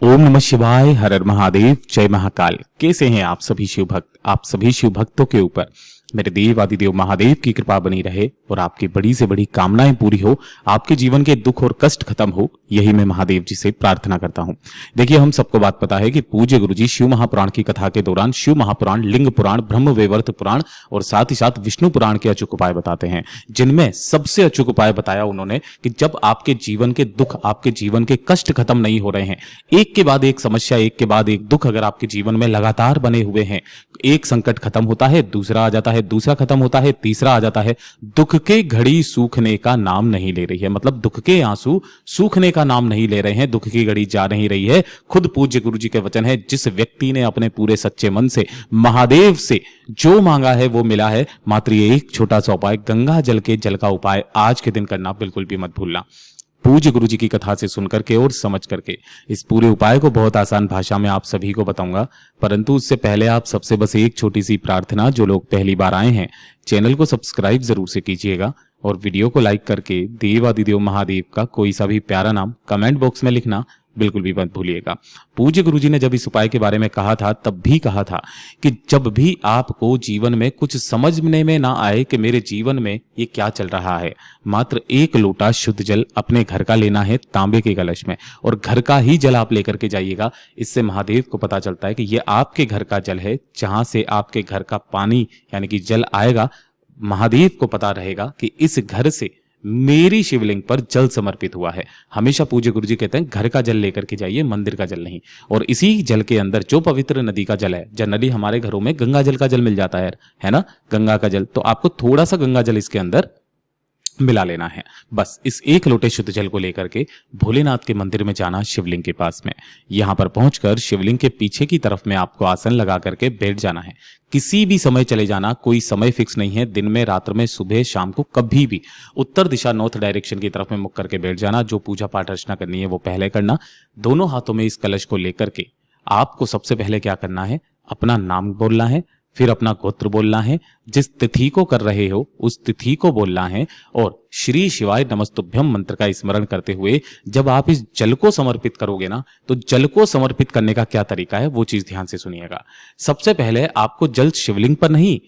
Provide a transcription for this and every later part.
ओम नमः शिवाय, हर हर महादेव, जय महाकाल। कैसे हैं आप सभी शिव भक्त? आप सभी शिव भक्तों के ऊपर मेरे देव आदिदेव महादेव की कृपा बनी रहे और आपकी बड़ी से बड़ी कामनाएं पूरी हो, आपके जीवन के दुख और कष्ट खत्म हो, यही मैं महादेव जी से प्रार्थना करता हूं। देखिए, हम सबको बात पता है कि पूज्य गुरुजी शिव महापुराण की कथा के दौरान शिव महापुराण, लिंग पुराण, ब्रह्म वैवर्त पुराण और साथ ही साथ विष्णु पुराण के अचूक उपाय बताते हैं, जिनमें सबसे अचूक उपाय बताया उन्होंने कि जब आपके जीवन के दुख, आपके जीवन के कष्ट खत्म नहीं हो रहे हैं, एक के बाद एक समस्या, एक के बाद एक दुख अगर आपके जीवन में लगातार बने हुए हैं, एक संकट खत्म होता है, दूसरा आ जाता है, दूसरा खत्म होता है, तीसरा आ जाता है, दुख के घड़ी सूखने का नाम नहीं ले रही है। मतलब दुख के आंसू सूखने का नाम नहीं ले रहे हैं, दुख की घड़ी जा नहीं रही है। खुद पूज्य गुरु जी के वचन है, जिस व्यक्ति ने अपने पूरे सच्चे मन से महादेव से जो मांगा है वो मिला है। मात्र ये एक छोटा सा उपाय, गंगा जल के जल का उपाय आज के दिन करना बिल्कुल भी मत भूलना। पूज्य गुरु जी की कथा से सुन करके और समझ करके इस पूरे उपाय को बहुत आसान भाषा में आप सभी को बताऊंगा, परंतु उससे पहले आप सबसे बस एक छोटी सी प्रार्थना, जो लोग पहली बार आए हैं चैनल को सब्सक्राइब जरूर से कीजिएगा और वीडियो को लाइक करके देव आदिदेव महादेव का कोई सा भी प्यारा नाम कमेंट बॉक्स में लिखना बिल्कुल भी मत भूलिएगा। पूज्य गुरुजी ने जब इस उपाय के बारे में कहा था, तब भी कहा था कि जब भी आपको जीवन में कुछ समझने में ना आए कि मेरे जीवन में ये क्या चल रहा है, मात्र एक लोटा शुद्ध जल अपने घर का लेना है, तांबे के कलश में, और घर का ही जल आप लेकर के जाइएगा। इससे महादेव को पता चलता है कि ये आपके घर का जल है, जहां से आपके घर का पानी यानी कि जल आएगा। महादेव को पता रहेगा कि इस घर से मेरी शिवलिंग पर जल समर्पित हुआ है। हमेशा पूज्य गुरुजी कहते हैं घर का जल लेकर के जाइए, मंदिर का जल नहीं। और इसी जल के अंदर जो पवित्र नदी का जल है, जनरली हमारे घरों में गंगा जल का जल मिल जाता है ना, गंगा का जल, तो आपको थोड़ा सा गंगा जल इसके अंदर मिला लेना है। बस इस एक लोटे शुद्ध जल को लेकर के भोलेनाथ के मंदिर में जाना, शिवलिंग के पास में। यहां पर पहुंचकर शिवलिंग के पीछे की तरफ में आपको आसन लगा करके बैठ जाना है। किसी भी समय चले जाना, कोई समय फिक्स नहीं है, दिन में, रात में, सुबह, शाम को, कभी भी। उत्तर दिशा, नॉर्थ डायरेक्शन की तरफ में मुख करके बैठ जाना। जो पूजा पाठ अर्चना करनी है वो पहले करना। दोनों हाथों में इस कलश को लेकर के आपको सबसे पहले क्या करना है, अपना नाम बोलना है, फिर अपना गोत्र बोलना है, जिस तिथि को कर रहे हो उस तिथि को बोलना है, और श्री शिवाय नमस्तुभ्यम मंत्र का स्मरण करते हुए जब आप इस जल को समर्पित करोगे ना, तो जल को समर्पित करने का क्या तरीका है वो चीज ध्यान से सुनिएगा। सबसे पहले आपको जल शिवलिंग पर नहीं,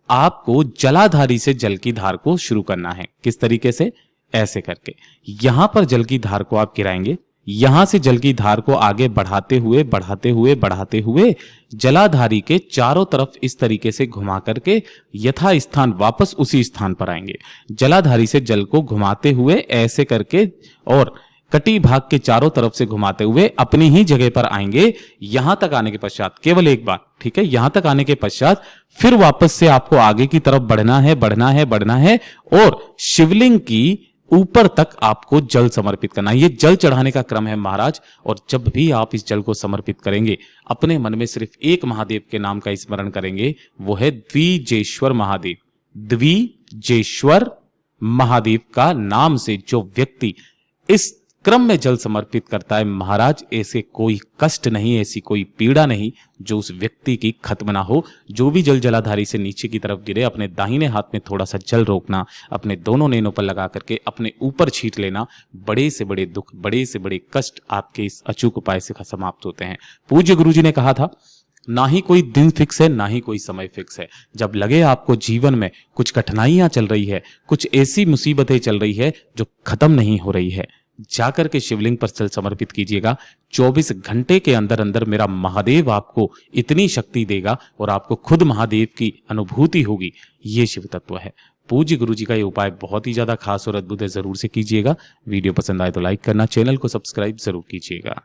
आपको जलाधारी से जल की धार को शुरू करना है। किस तरीके से? ऐसे करके यहां पर जल की धार को आप गिराएंगे, यहां से जल की धार को आगे बढ़ाते हुए बढ़ाते हुए बढ़ाते हुए जलाधारी के चारों तरफ इस तरीके से घुमा करके यथा स्थान वापस उसी स्थान पर आएंगे। जलाधारी से जल को घुमाते हुए ऐसे करके और कटी भाग के चारों तरफ से घुमाते हुए अपनी ही जगह पर आएंगे। यहां तक आने के पश्चात केवल एक बार, ठीक है, यहां तक आने के पश्चात फिर वापस से आपको आगे की तरफ बढ़ना है, बढ़ना है, बढ़ना है, और शिवलिंग की ऊपर तक आपको जल समर्पित करना है। ये जल चढ़ाने का क्रम है महाराज। और जब भी आप इस जल को समर्पित करेंगे, अपने मन में सिर्फ एक महादेव के नाम का स्मरण करेंगे, वो है द्विजेश्वर महादेव। द्विजेश्वर महादेव का नाम से जो व्यक्ति इस क्रम में जल समर्पित करता है महाराज, ऐसे कोई कष्ट नहीं, ऐसी कोई पीड़ा नहीं जो उस व्यक्ति की खत्म ना हो। जो भी जल जलाधारी से नीचे की तरफ गिरे, अपने दाहिने हाथ में थोड़ा सा जल रोकना, अपने दोनों नैनों पर लगा करके अपने ऊपर छींट लेना। बड़े से बड़े दुख, बड़े से बड़े कष्ट आपके इस अचूक उपाय से समाप्त होते हैं। पूज्य गुरुजी ने कहा था, ना ही कोई दिन फिक्स है, ना ही कोई समय फिक्स है। जब लगे आपको जीवन में कुछ कठिनाइयां चल रही है, कुछ ऐसी मुसीबतें चल रही है जो खत्म नहीं हो रही है, जाकर के शिवलिंग पर जल समर्पित कीजिएगा। 24 घंटे के अंदर अंदर मेरा महादेव आपको इतनी शक्ति देगा और आपको खुद महादेव की अनुभूति होगी। ये शिव तत्व है। पूज्य गुरु जी का ये उपाय बहुत ही ज्यादा खास और अद्भुत है, जरूर से कीजिएगा। वीडियो पसंद आए तो लाइक करना, चैनल को सब्सक्राइब जरूर कीजिएगा।